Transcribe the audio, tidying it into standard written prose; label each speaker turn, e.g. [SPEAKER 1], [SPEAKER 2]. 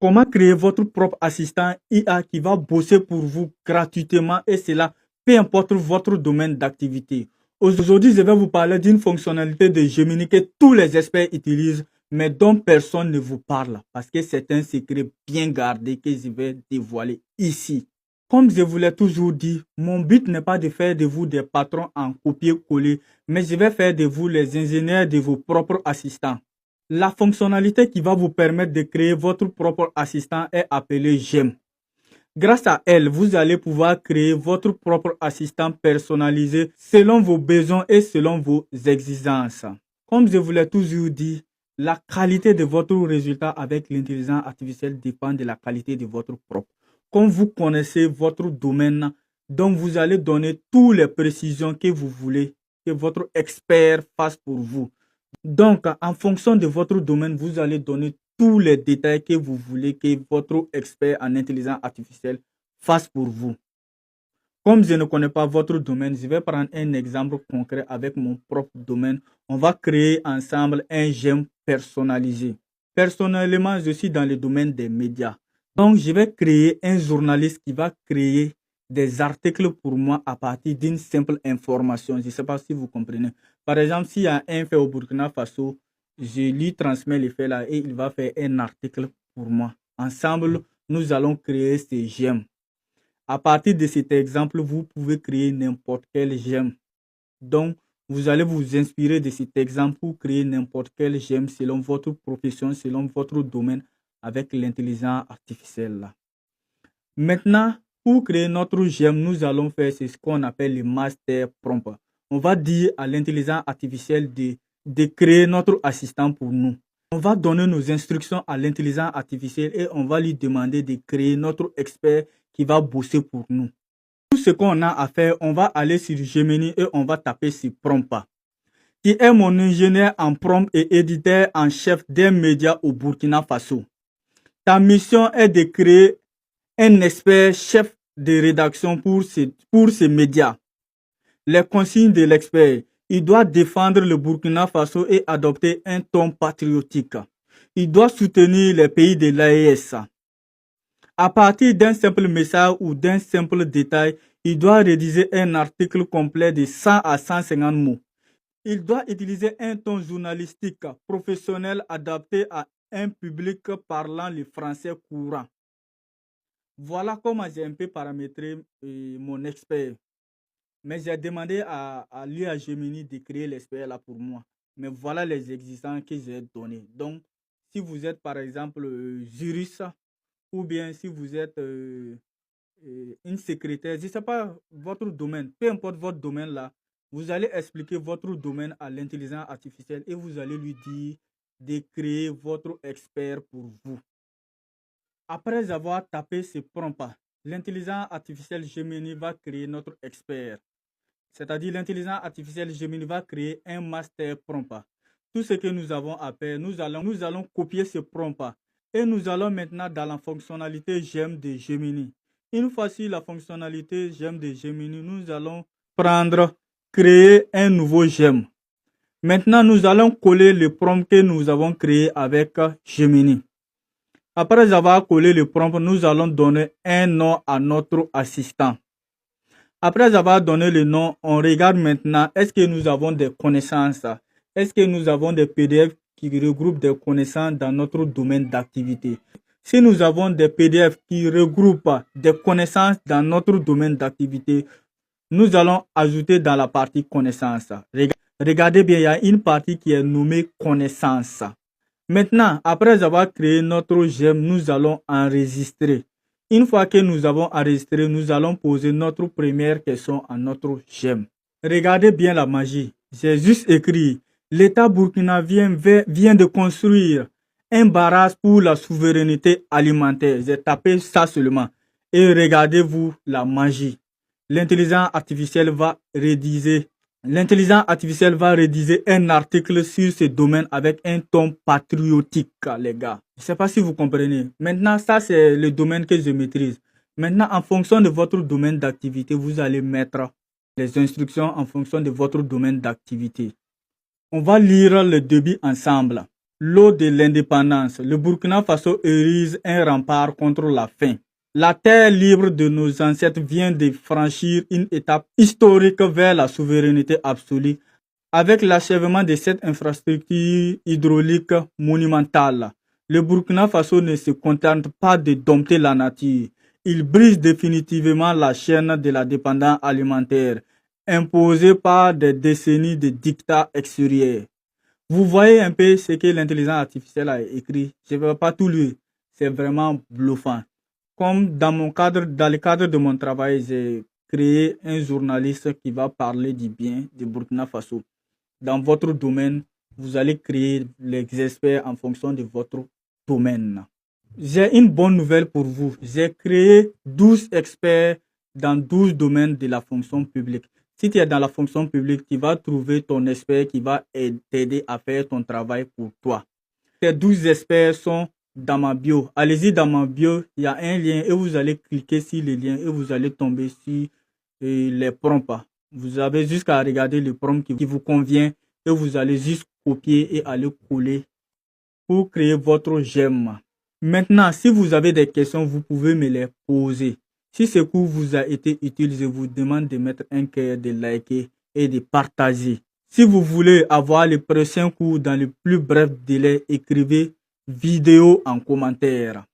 [SPEAKER 1] Comment créer votre propre assistant IA qui va bosser pour vous gratuitement et cela, peu importe votre domaine d'activité. Aujourd'hui, je vais vous parler d'une fonctionnalité de Gemini que tous les experts utilisent, mais dont personne ne vous parle parce que c'est un secret bien gardé que je vais dévoiler ici. Comme je vous l'ai toujours dit, mon but n'est pas de faire de vous des patrons en copier-coller, mais je vais faire de vous les ingénieurs de vos propres assistants. La fonctionnalité qui va vous permettre de créer votre propre assistant est appelée GEM. Grâce à elle, vous allez pouvoir créer votre propre assistant personnalisé selon vos besoins et selon vos exigences. Comme je vous l'ai toujours dit, la qualité de votre résultat avec l'intelligence artificielle dépend de la qualité de votre propre. Comme vous connaissez votre domaine, donc vous allez donner toutes les précisions que vous voulez que votre expert fasse pour vous. Donc, en fonction de votre domaine, vous allez donner tous les détails que vous voulez que votre expert en intelligence artificielle fasse pour vous. Comme je ne connais pas votre domaine, je vais prendre un exemple concret avec mon propre domaine. On va créer ensemble un GEM personnalisé. Personnellement, je suis dans le domaine des médias. Donc, je vais créer un journaliste qui va créer des articles pour moi à partir d'une simple information. Je ne sais pas si vous comprenez. Par exemple, s'il y a un fait au Burkina Faso, je lui transmets les faits là et il va faire un article pour moi. Ensemble, nous allons créer ces GEM. À partir de cet exemple, vous pouvez créer n'importe quel GEM. Donc, vous allez vous inspirer de cet exemple pour créer n'importe quel GEM selon votre profession, selon votre domaine avec l'intelligence artificielle là. Maintenant, pour créer notre GEM, nous allons faire ce qu'on appelle le master prompt. On va dire à l'intelligence artificielle de créer notre assistant pour nous. On va donner nos instructions à l'intelligence artificielle et on va lui demander de créer notre expert qui va bosser pour nous. Tout ce qu'on a à faire, on va aller sur Gemini et on va taper sur prompt. Qui est mon ingénieur en prompt et éditeur en chef des médias au Burkina Faso. Ta mission est de créer un expert chef de rédaction pour ces médias. Les consignes de l'expert. Il doit défendre le Burkina Faso et adopter un ton patriotique. Il doit soutenir les pays de l'AES. À partir d'un simple message ou d'un simple détail, il doit rédiger un article complet de 100 à 150 mots. Il doit utiliser un ton journalistique professionnel adapté à un public parlant le français courant. Voilà comment j'ai un peu paramétré mon expert. Mais j'ai demandé à l'IA Gemini de créer l'expert là pour moi. Mais voilà les exigences que j'ai données. Donc, si vous êtes par exemple juriste ou bien si vous êtes une secrétaire, je ne sais pas votre domaine, peu importe votre domaine là, vous allez expliquer votre domaine à l'intelligence artificielle et vous allez lui dire de créer votre expert pour vous. Après avoir tapé ce prompt, l'intelligence artificielle Gemini va créer notre expert. C'est-à-dire l'intelligence artificielle Gemini va créer un master prompt. Tout ce que nous avons à faire, nous allons copier ce prompt et nous allons maintenant dans la fonctionnalité GEM de Gemini. Une fois sur la fonctionnalité GEM de Gemini, nous allons créer un nouveau GEM. Maintenant, nous allons coller le prompt que nous avons créé avec Gemini. Après avoir collé le prompt, nous allons donner un nom à notre assistant. Après avoir donné le nom, on regarde maintenant, est-ce que nous avons des connaissances? Est-ce que nous avons des PDF qui regroupent des connaissances dans notre domaine d'activité? Si nous avons des PDF qui regroupent des connaissances dans notre domaine d'activité, nous allons ajouter dans la partie connaissances. Regardez bien, il y a une partie qui est nommée connaissances. Maintenant, après avoir créé notre GEM, nous allons enregistrer. Une fois que nous avons enregistré, nous allons poser notre première question à notre GEM. Regardez bien la magie. J'ai juste écrit, l'État burkinabé vient de construire un barrage pour la souveraineté alimentaire. J'ai tapé ça seulement. Et regardez-vous la magie. L'intelligence artificielle va rédiger un article sur ce domaine avec un ton patriotique, les gars. Je ne sais pas si vous comprenez. Maintenant, ça, c'est le domaine que je maîtrise. Maintenant, en fonction de votre domaine d'activité, vous allez mettre les instructions en fonction de votre domaine d'activité. On va lire le début ensemble. L'aube de l'indépendance, le Burkina Faso érige un rempart contre la faim. La terre libre de nos ancêtres vient de franchir une étape historique vers la souveraineté absolue avec l'achèvement de cette infrastructure hydraulique monumentale. Le Burkina Faso ne se contente pas de dompter la nature. Il brise définitivement la chaîne de la dépendance alimentaire imposée par des décennies de dictats extérieurs. Vous voyez un peu ce que l'intelligence artificielle a écrit. Je ne vais pas tout lire. C'est vraiment bluffant. Comme dans le cadre de mon travail, j'ai créé un journaliste qui va parler du bien du Burkina Faso. Dans votre domaine, vous allez créer les experts en fonction de votre domaine. J'ai une bonne nouvelle pour vous. J'ai créé 12 experts dans 12 domaines de la fonction publique. Si tu es dans la fonction publique, tu vas trouver ton expert qui va t'aider à faire ton travail pour toi. Ces 12 experts sont dans ma bio. Allez-y dans ma bio, il y a un lien et vous allez cliquer sur le lien et vous allez tomber sur les prompts. Vous avez juste à regarder le prompt qui vous convient et vous allez juste copier et aller coller pour créer votre gemme. Maintenant, si vous avez des questions, vous pouvez me les poser. Si ce cours vous a été utile, je vous demande de mettre un cœur, de liker et de partager. Si vous voulez avoir le prochain cours dans le plus bref délai, écrivez vidéo en commentaire.